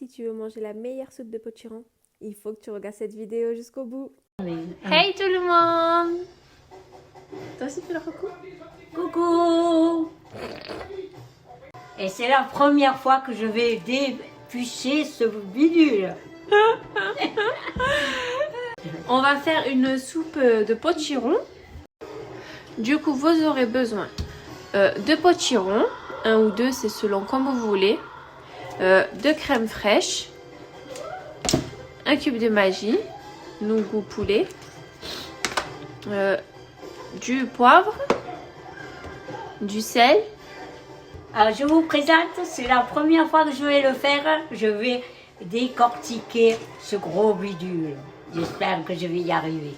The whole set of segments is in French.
si tu veux manger la meilleure soupe de potiron, il faut que tu regardes cette vidéo jusqu'au bout. Hey tout le monde! Toi aussi fais le coucou? Coucou! Et c'est la première fois que je vais déplucher ce bidule. On va faire une soupe de potiron. Du coup, vous aurez besoin de potiron, un ou deux, c'est selon comme vous voulez, de crème fraîche, un cube de Maggi, nous goût poulet, du poivre, du sel. Alors je vous présente, c'est la première fois que je vais le faire. Je vais décortiquer ce gros bidule. J'espère que je vais y arriver.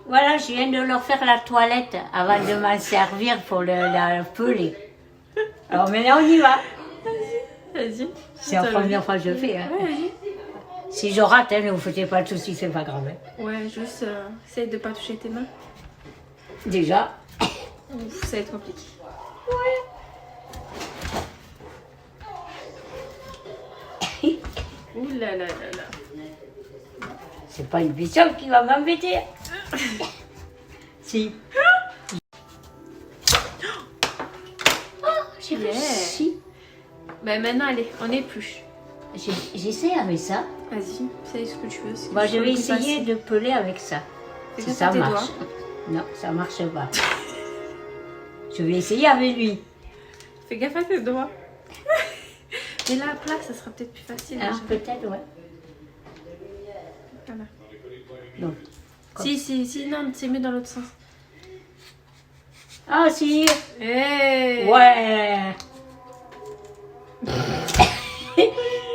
Voilà, je viens de leur faire la toilette avant de m'en servir pour la peler. Alors maintenant on y va. Vas-y. C'est la première fois que je le fais. Hein. Ouais, vas-y. Si je rate, ne vous faites pas de soucis, c'est pas grave. Hein. Ouais, juste essaye de pas toucher tes mains. Déjà. Ouf, ça va être compliqué. Ouh là là là là. C'est pas une bichette qui va m'embêter. Si. J'ai Yeah. réussi. Ben maintenant, allez, on épluche. J'essaie avec ça. Vas-y, fais ce que tu veux. Moi, je vais essayer de peler avec ça. Si ça tes marche. Non, ça marche pas. Je vais essayer avec lui. Fais gaffe à tes doigts. Mais là, à plat, ça sera peut-être plus facile. Alors, déjà. peut-être, ouais. Voilà. Non. Si, non, c'est mieux dans l'autre sens. Ah, si. Hey. Ouais.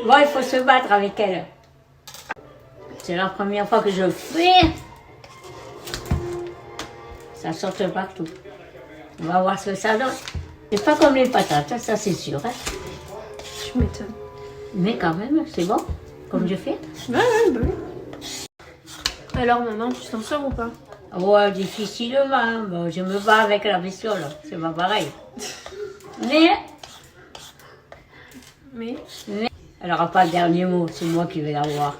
Bon, il faut se battre avec elle. C'est la première fois que je le fais. Ça saute partout. On va voir ce que ça donne. C'est pas comme les patates, ça c'est sûr. Hein. Je m'étonne. Mais quand même, c'est bon, comme je fais. Ouais, bah oui. Alors, maman, tu t'en sors ou pas? Ouais, difficilement. Bon, je me bats avec la bestiole, c'est pas pareil. Mais, elle n'aura pas le dernier mot, c'est moi qui vais l'avoir.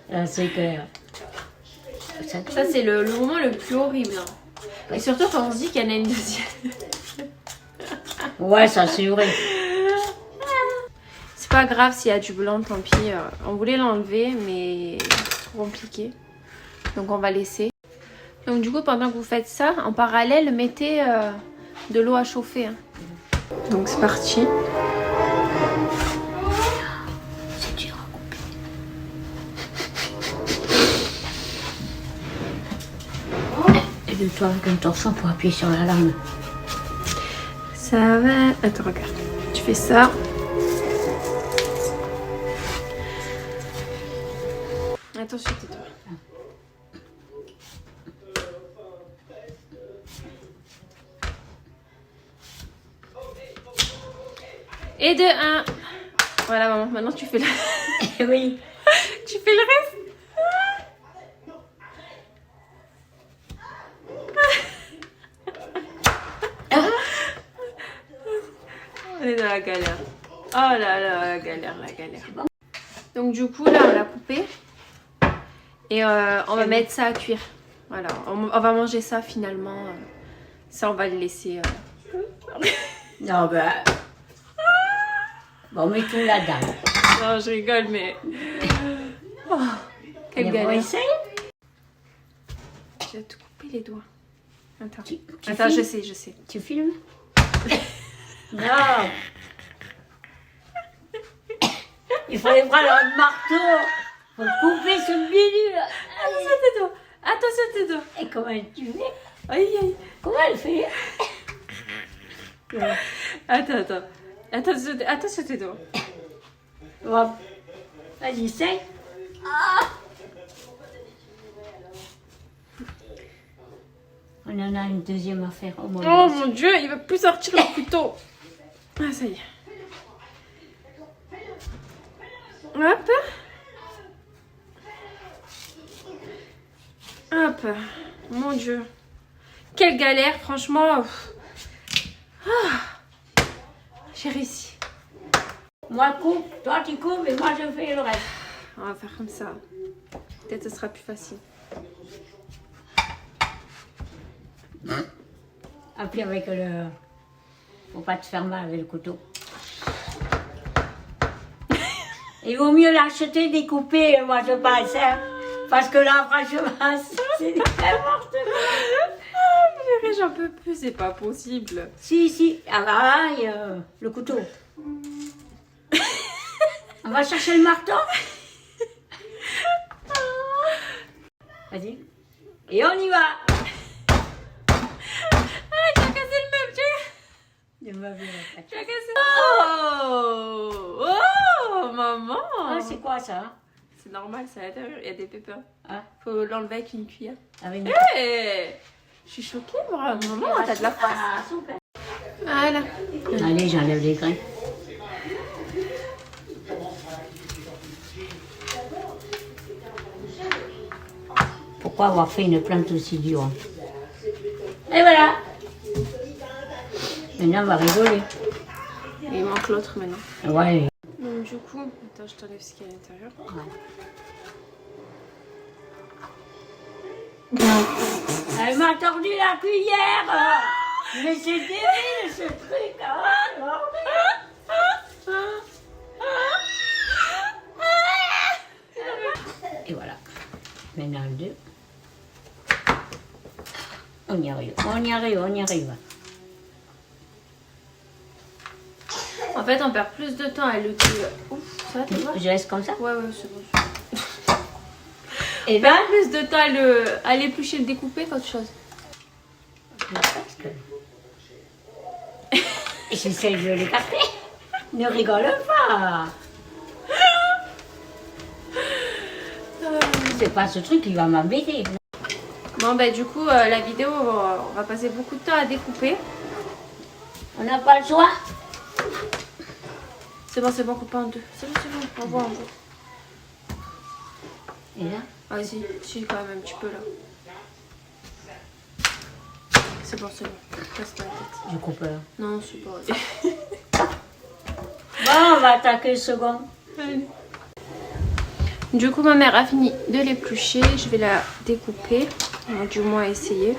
Là, c'est que... Ça, c'est le moment le plus horrible. Hein. Et surtout quand on se dit qu'il y en a une deuxième. Ouais, ça c'est vrai. C'est pas grave s'il y a du blanc, tant pis. On voulait l'enlever, mais c'est trop compliqué. Donc on va laisser. Donc du coup, pendant que vous faites ça, en parallèle, mettez de l'eau à chauffer. Hein. Donc c'est parti. C'est dur à couper. Aide-toi avec un torchon pour appuyer sur la lame. Ça va. Attends, regarde. Tu fais ça. Attention, tais-toi. Et de 1. Voilà, maman. Maintenant, tu fais le... Oui. tu fais le reste. On est dans la galère. Oh là là, la galère, la galère. Donc du coup, là, on l'a coupé. Et on va mettre ça à cuire. Voilà, on va manger ça finalement. Ça, on va le laisser. Non, ben... Bon, mets tout là-dedans. Non, je rigole, mais... Oh, quelle galère. Essaye. Je vais te couper les doigts. Attends, Tu Attends, filmes? je sais. Tu filmes? Non. Il fallait prendre un marteau pour couper ce bidule. Attention tes doigts. Attention tes doigts. Et comment tu fais? Aïe, aïe. Comment elle fait? Attends. Attention tes doigts. Bon. Vas-y, essaye. On en a une deuxième à faire au moins. Oh mon dieu, il va plus sortir le couteau. Ah, ça y est. Hop. Hop. Mon dieu. Quelle galère, franchement. Ah, j'ai réussi. Moi, coupe, toi, tu coupes et moi, je fais le reste. On va faire comme ça. Peut-être que ce sera plus facile. Après, avec le... Faut pas te faire mal avec le couteau. Il vaut mieux l'acheter découpé, moi, je pense. Hein, parce que là, franchement, c'est n'importe quoi. J'en peux plus, c'est pas possible. Si. Ah bah, le couteau. On va chercher le marteau. Vas-y. Et on y va. Ah, tu as cassé le meuble, tu as cassé. Oh, maman. Ah, c'est quoi ça? C'est normal, c'est à l'intérieur, il y a des pépins. Ah, Faut l'enlever avec une cuillère. avec Je suis choquée, moi. Maman, t'as de la force. Ah, super. Voilà. Allez, j'enlève les grains. Pourquoi avoir fait une plante aussi dure? Et voilà. Maintenant, on va rigoler. Et il manque l'autre maintenant. Ouais. Donc, du coup, attends, je t'enlève ce qu'il y a à l'intérieur. Elle m'a tordu la cuillère. Mais c'est débile ce truc. Hein. Et voilà. Maintenant le 2. On y arrive. En fait, on perd plus de temps à le tuer. Ouf, ça va, tu vois? Je laisse comme ça. Ouais, c'est bon. Et On là, perd plus de temps à l'éplucher, le découper qu'autre chose. parce que... J'essaie de l'écarter. Ne rigole pas. C'est pas ce truc qui va m'embêter. Bon, bah, du coup, la vidéo, on va passer beaucoup de temps à découper. On n'a pas le choix. C'est bon, coupé en deux. C'est bon, on voit. Et là, Ah, si, quand même, tu peux là. C'est bon. Casse pas la tête. je coupe là. Non, c'est pas. Bon, on va attaquer le second. Du coup, ma mère a fini de l'éplucher. Je vais la découper. On va du moins essayer.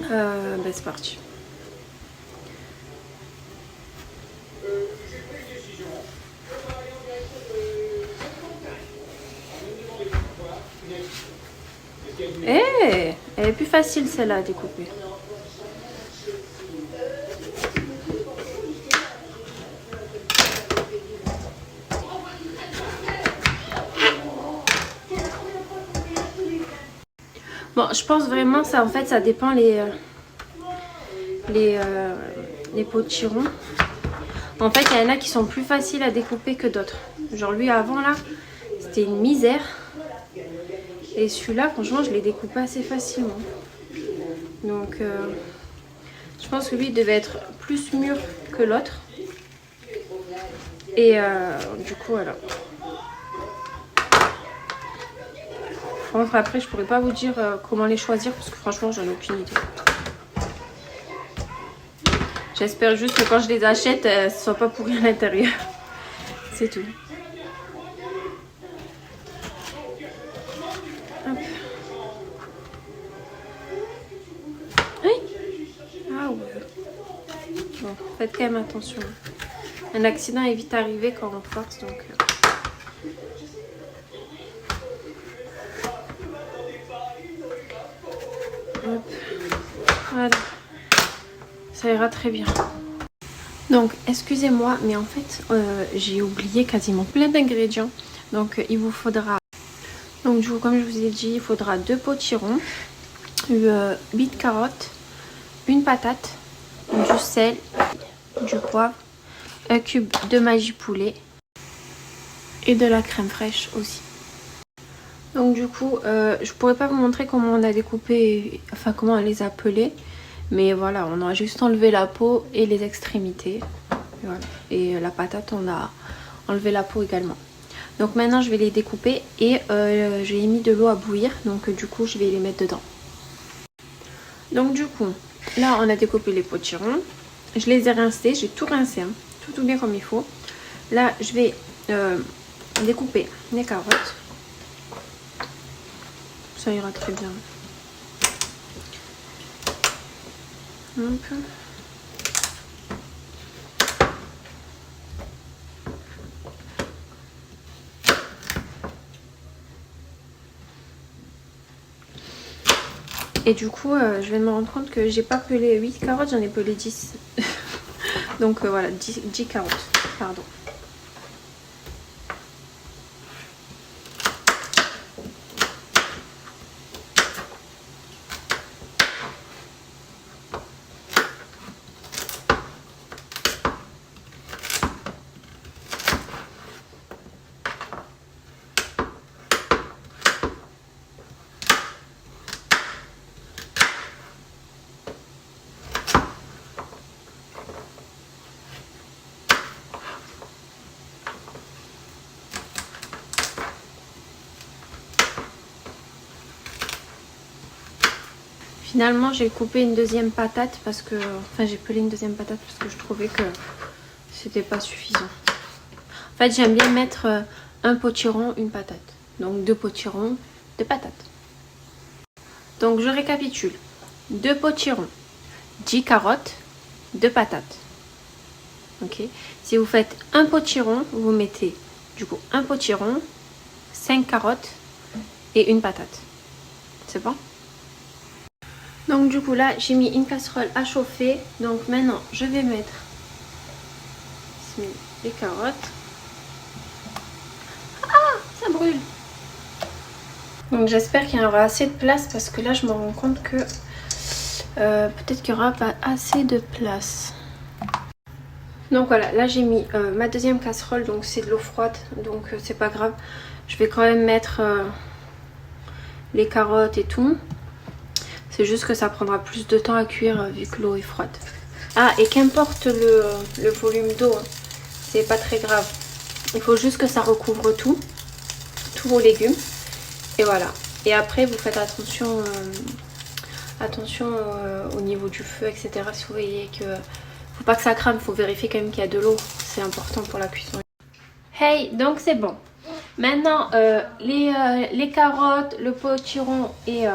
C'est parti. Elle est plus facile celle-là à découper. Bon, je pense vraiment ça, en fait, ça dépend les potirons. En fait, il y en a qui sont plus faciles à découper que d'autres. Genre lui avant là, c'était une misère. Et celui-là, franchement, je l'ai découpé assez facilement. Donc, je pense que lui devait être plus mûr que l'autre. Et du coup, voilà. Enfin, après, je pourrais pas vous dire comment les choisir parce que franchement, j'en ai aucune idée. J'espère juste que quand je les achète, ce soit pas pourri à l'intérieur. C'est tout. Hop. Oui. Ah ouais. Bon, faites quand même attention. Un accident est vite arrivé quand on force, donc... Hop. Voilà. Ça ira très bien. Donc, excusez-moi, mais en fait, j'ai oublié quasiment plein d'ingrédients. Donc, il vous faudra... Donc, du coup, comme je vous ai dit, il faudra 2 potirons, 8 carottes, une patate, du sel, du poivre, un cube de Maggi poulet et de la crème fraîche aussi. Donc du coup, je pourrais pas vous montrer comment on a découpé, enfin comment on les a pelés. Mais voilà, on a juste enlevé la peau et les extrémités. Et, voilà. Et la patate, on a enlevé la peau également. Donc maintenant, je vais les découper et j'ai mis de l'eau à bouillir. Donc du coup, je vais les mettre dedans. Donc du coup, là, on a découpé les potirons. Je les ai rincés, j'ai tout rincé. Hein. tout bien comme il faut. Là, je vais découper les carottes. Ça ira très bien. Hop. Et du coup, je vais me rendre compte que j'ai pas pelé 8 carottes, j'en ai pelé 10. Donc voilà, 10 carottes, pardon. Finalement, j'ai coupé une deuxième patate parce que... Enfin, j'ai pelé une deuxième patate parce que je trouvais que c'était pas suffisant. En fait, j'aime bien mettre un potiron, une patate. Donc 2 potirons, 2 patates. Donc je récapitule. 2 potirons, 10 carottes, 2 patates. Ok. Si vous faites un potiron, vous mettez du coup un potiron, 5 carottes et une patate. C'est bon? Donc du coup là j'ai mis une casserole à chauffer. Donc maintenant je vais mettre les carottes. Ah, ça brûle. Donc j'espère qu'il y aura assez de place parce que là je me rends compte que peut-être qu'il n'y aura pas assez de place. Donc voilà, là j'ai mis ma deuxième casserole, donc c'est de l'eau froide, donc c'est pas grave. Je vais quand même mettre les carottes et tout. C'est juste que ça prendra plus de temps à cuire vu que l'eau est froide. Ah, et qu'importe le volume d'eau, hein, c'est pas très grave. Il faut juste que ça recouvre tous vos légumes. Et voilà. Et après, vous faites attention, au niveau du feu, etc. Si vous voyez que... Faut pas que ça crame, faut vérifier quand même qu'il y a de l'eau. C'est important pour la cuisson. Hey, donc c'est bon. Maintenant, les carottes, le potiron et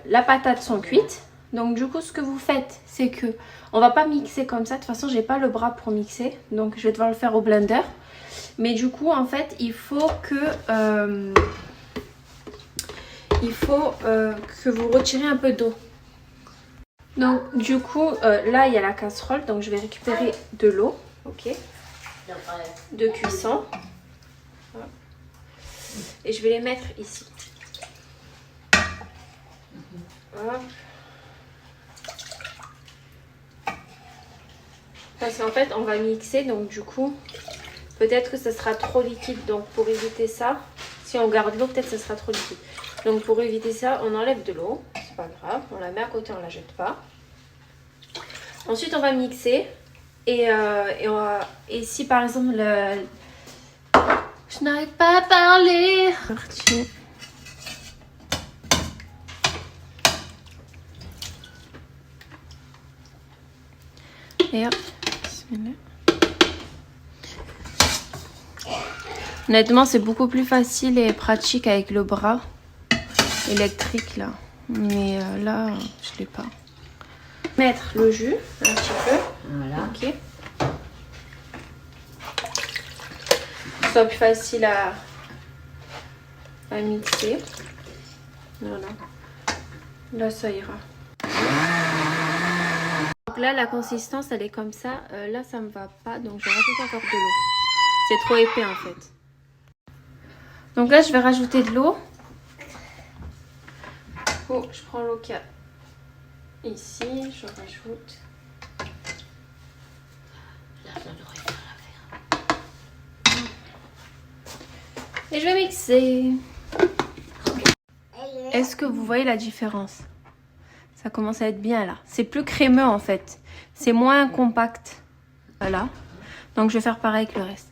la patate sont cuites. Donc du coup ce que vous faites c'est que on va pas mixer comme ça. De toute façon j'ai pas le bras pour mixer, donc je vais devoir le faire au blender. Mais du coup en fait il faut que vous retirez un peu d'eau. Donc du coup là il y a la casserole, donc je vais récupérer de l'eau, ok, de cuisson, et je vais les mettre ici. Hop. Parce qu'en fait on va mixer, donc du coup peut-être que ça sera trop liquide, donc pour éviter ça, si on garde l'eau peut-être que ça sera trop liquide, donc pour éviter ça on enlève de l'eau, c'est pas grave, on la met à côté, on la jette pas. Ensuite on va mixer et si par exemple je n'arrive pas à parler, et hop. Honnêtement c'est beaucoup plus facile et pratique avec le bras électrique là, mais là je l'ai pas. Mettre le jus un petit peu, Voilà. ok, que ce soit plus facile à mixer. Voilà, là ça ira. Donc là la consistance elle est comme ça, là ça me va pas, donc je vais rajouter encore de l'eau. C'est trop épais en fait. Donc là je vais rajouter de l'eau. Oh, je prends l'eau qu'il y a ici, je rajoute. Et je vais mixer. Est-ce que vous voyez la différence? Ça commence à être bien là. C'est plus crémeux en fait. C'est moins compact. Voilà. Donc je vais faire pareil avec le reste.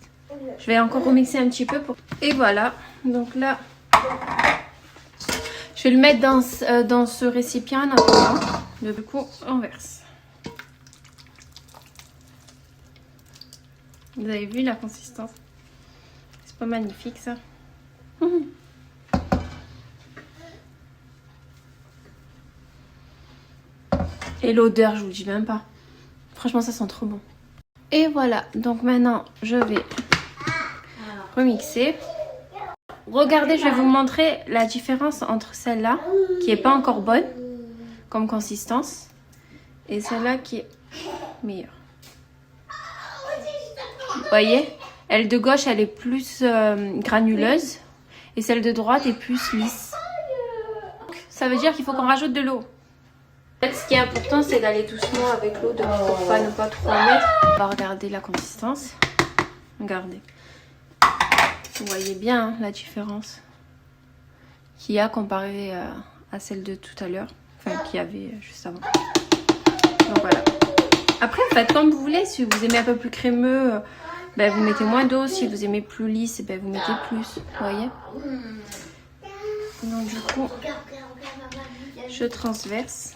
Je vais encore remixer un petit peu. Et voilà. Donc là, je vais le mettre dans ce récipient en attendant. Du coup, on verse. Vous avez vu la consistance? C'est pas magnifique ça? Et l'odeur, je vous le dis même pas. Franchement, ça sent trop bon. Et voilà, donc maintenant, je vais remixer. Regardez, je vais vous montrer la différence entre celle-là, qui est pas encore bonne, comme consistance, et celle-là qui est meilleure. Vous voyez? Elle de gauche, elle est plus granuleuse, et celle de droite est plus lisse. Ça veut dire qu'il faut qu'on rajoute de l'eau. En fait, ce qui est important, c'est d'aller doucement avec l'eau, pour pas ne pas trop en mettre. On va regarder la consistance. Regardez. Vous voyez bien hein, la différence qu'il y a comparé à celle de tout à l'heure. Enfin, qu'il y avait juste avant. Donc voilà. Après, faites comme vous voulez. Si vous aimez un peu plus crémeux, ben, vous mettez moins d'eau. Si vous aimez plus lisse, ben, vous mettez plus. Vous voyez? Donc du coup, je transverse.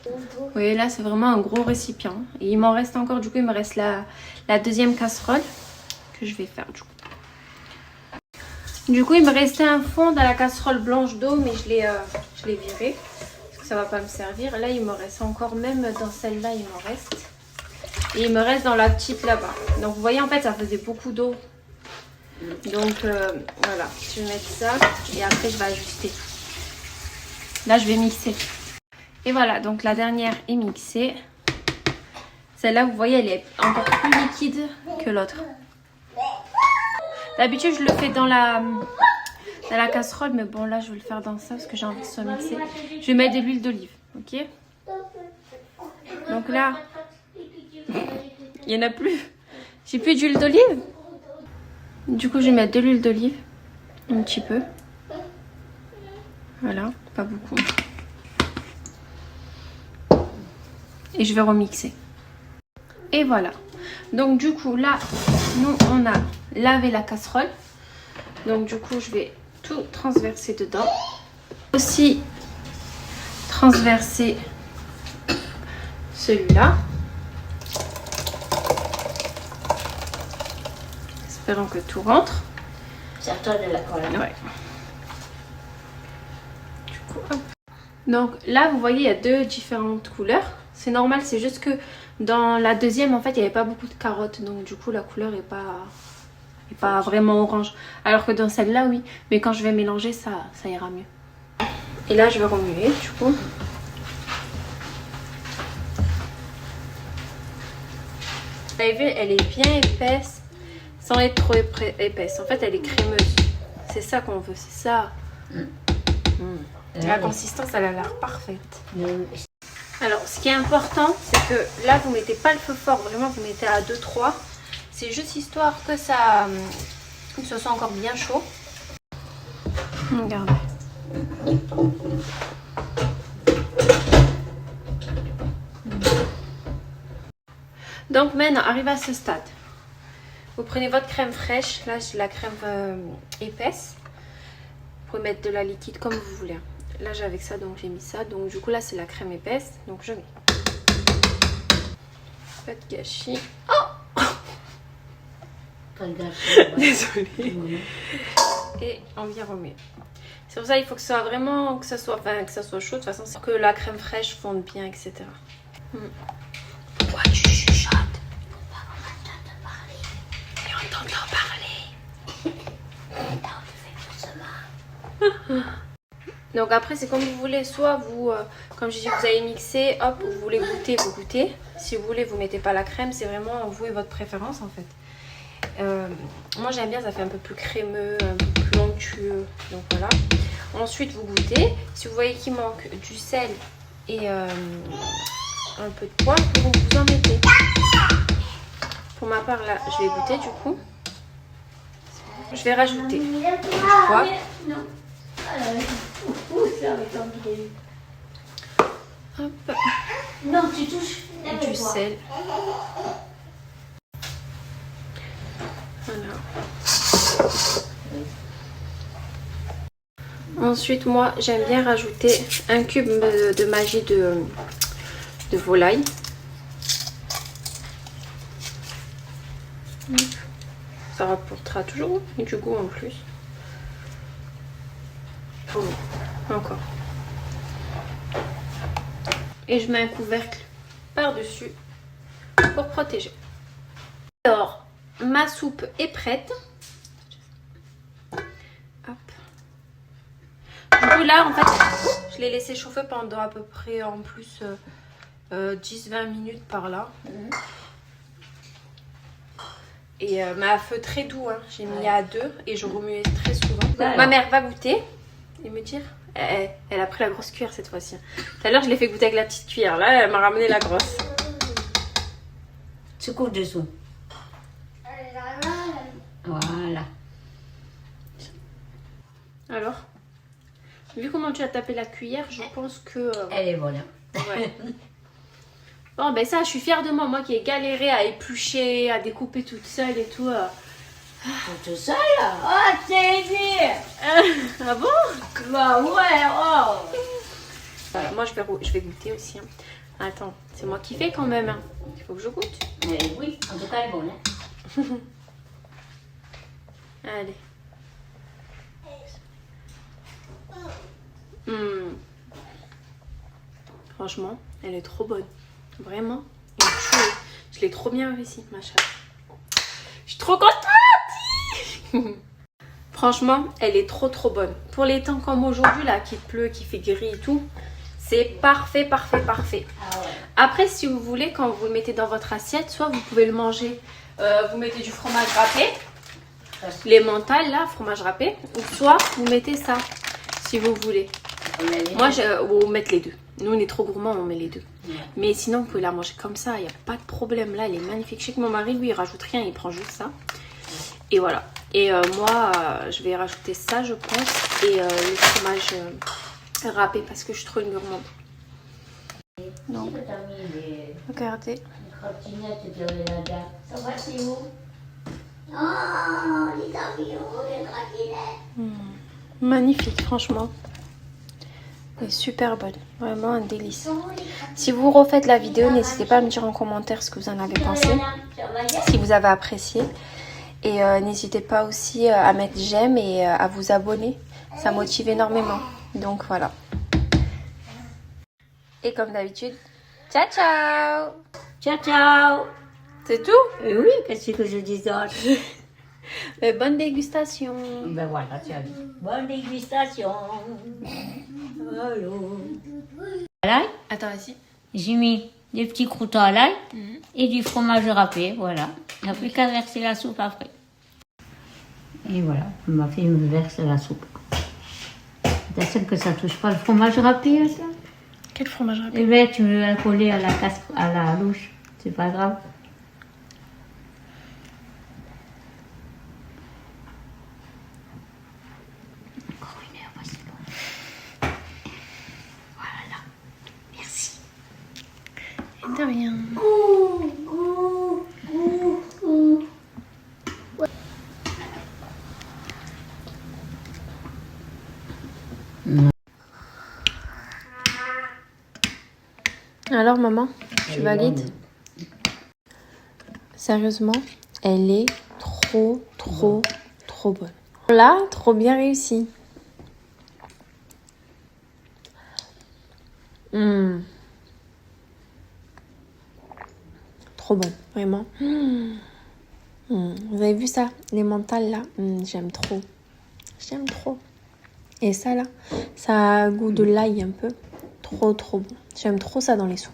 Vous voyez là, c'est vraiment un gros récipient. Et il m'en reste encore, du coup, il me reste la deuxième casserole que je vais faire du coup. Du coup, il me restait un fond dans la casserole blanche d'eau, mais je l'ai viré parce que ça va pas me servir. Là, il me reste encore, même dans celle-là, il m'en reste. Et il me reste dans la petite là-bas. Donc, vous voyez, en fait, ça faisait beaucoup d'eau. Donc, voilà. Je vais mettre ça et après, je vais ajuster tout. Là, je vais mixer. Et voilà, donc la dernière est mixée. Celle-là, vous voyez, elle est encore plus liquide que l'autre. D'habitude, je le fais dans la casserole, mais bon, là, je vais le faire dans ça parce que j'ai envie que ce soit mixé. Je vais mettre de l'huile d'olive, ok? Donc là, il n'y en a plus. J'ai plus d'huile d'olive. Du coup, je vais mettre de l'huile d'olive, un petit peu. Voilà, pas beaucoup. Et je vais remixer. Et voilà. Donc du coup là, nous on a lavé la casserole. Donc du coup je vais tout transverser dedans. Aussi transverser celui-là. Espérons que tout rentre. Serre-toi de la colle. Ouais. Du coup, hop. Donc là vous voyez il y a deux différentes couleurs. C'est normal, c'est juste que dans la deuxième, en fait, il n'y avait pas beaucoup de carottes. Donc, du coup, la couleur n'est pas vraiment orange. Alors que dans celle-là, oui. Mais quand je vais mélanger, ça ira mieux. Et là, je vais remuer, du coup. Vous avez vu, elle est bien épaisse, sans être trop épaisse. En fait, elle est crémeuse. C'est ça qu'on veut, c'est ça. La consistance, elle a l'air parfaite. Alors, ce qui est important, c'est que là, vous ne mettez pas le feu fort. Vraiment, vous mettez à 2-3. C'est juste histoire que ce soit encore bien chaud. Regardez. Donc, maintenant, arrivé à ce stade, vous prenez votre crème fraîche. Là, j'ai la crème épaisse. Vous pouvez mettre de la liquide comme vous voulez. Là j'ai avec ça, donc j'ai mis ça. Donc du coup là c'est la crème épaisse. Donc je mets. Pas de gâchis. Oh, Pas de gâchis. Ouais. désolée. Et on vient remuer. C'est pour ça qu'il faut que ça soit vraiment, que ça soit chaud. De toute façon, c'est que la crème fraîche fonde bien, etc. Pourquoi tu chuchotes? Pour pas qu'on m'entende parler. Et on t'entend parler. Attends, tu fais doucement. Donc après c'est comme vous voulez, soit vous, comme je dis, vous allez mixer, hop, vous voulez goûter, vous goûtez. Si vous voulez, vous mettez pas la crème, c'est vraiment vous et votre préférence en fait. Moi j'aime bien, ça fait un peu plus crémeux, un peu plus onctueux, donc voilà. Ensuite vous goûtez, si vous voyez qu'il manque du sel et un peu de poivre, vous en mettez. Pour ma part là, je vais goûter du coup. Je vais rajouter du poivre. Hop. Non, tu touches. Du sel. Voilà. Ensuite, moi, j'aime bien rajouter un cube de magie de volaille. Ça rapportera toujours et du goût en plus. Oh, encore. Et je mets un couvercle par-dessus pour protéger. Alors, ma soupe est prête. Hop. Du coup là, en fait, je l'ai laissé chauffer pendant à peu près en plus 10-20 minutes par là. Et mais à feu très doux, hein. J'ai mis à 2 et je remue très souvent. Donc, ma mère va goûter et me dire. Elle a pris la grosse cuillère cette fois-ci. Tout à l'heure, je l'ai fait goûter avec la petite cuillère. Là, elle m'a ramené la grosse. Secoue dessous. Voilà. Alors, vu comment tu as tapé la cuillère, je pense que... Elle est bonne. Ouais. Bon, ben ça, je suis fière de moi. Moi qui ai galéré à éplucher, à découper toute seule et tout. Tout seul? Oh, c'est bien! Ah bon? Bah ouais, oh! Voilà, moi, je vais goûter aussi. Hein. Attends, c'est moi qui fais quand même. Hein. Il faut que je goûte. Mais oui, en tout cas, elle est bonne. Hein. Allez. Franchement, elle est trop bonne. Vraiment. Je l'ai trop bien réussi, ma chat. Je suis trop contente. Franchement, elle est trop bonne. Pour les temps comme aujourd'hui, là, qui pleut, qui fait gris et tout, c'est parfait, parfait, parfait. Ah ouais. Après, si vous voulez, quand vous le mettez dans votre assiette, soit vous pouvez le manger, vous mettez du fromage râpé, les mentales là, fromage râpé, ou soit vous mettez ça, si vous voulez. Moi, on met les deux. Nous, on est trop gourmands, on met les deux. Ouais. Mais sinon, vous pouvez la manger comme ça, il n'y a pas de problème. Là, elle est magnifique. Je sais que mon mari, lui, il rajoute rien, il prend juste ça. Et voilà. Et moi, je vais rajouter ça, je pense. Et le fromage râpé parce que je suis trop une gourmande. Non. Regardez. Ça va, c'est où? Oh, les avions, les trottinettes. Magnifique, franchement. Elle est super bonne. Vraiment un délice. Si vous refaites la vidéo, n'hésitez pas à me dire en commentaire ce que vous en avez pensé. Si vous avez apprécié. Et n'hésitez pas aussi à mettre j'aime et à vous abonner. Ça motive énormément. Donc voilà. Et comme d'habitude, ciao ciao. Ciao, ciao. C'est tout? Oui, qu'est-ce que je dis d'autre? Bonne dégustation. Ben voilà, tu as dit. Bonne dégustation. Allô. À l'ail. Attends, vas-y. J'ai mis des petits croûtons à l'ail et du fromage râpé, voilà. Il n'y a plus qu'à verser la soupe après. Et voilà, ma fille me verse la soupe. T'as sûr que ça touche pas le fromage râpé, ça? Quel fromage râpé? Eh bien, tu veux la coller à la casque, à la louche. C'est pas grave. Encore une heure, c'est bon. Voilà. Merci. Et de rien. Alors maman, tu valides? Sérieusement, elle est trop bonne. Là, trop bien réussi. Trop bon, vraiment. Vous avez vu ça? Les mentales là, j'aime trop. J'aime trop. Et ça là, ça a goût de l'ail un peu. Trop bon. J'aime trop ça dans les soupes.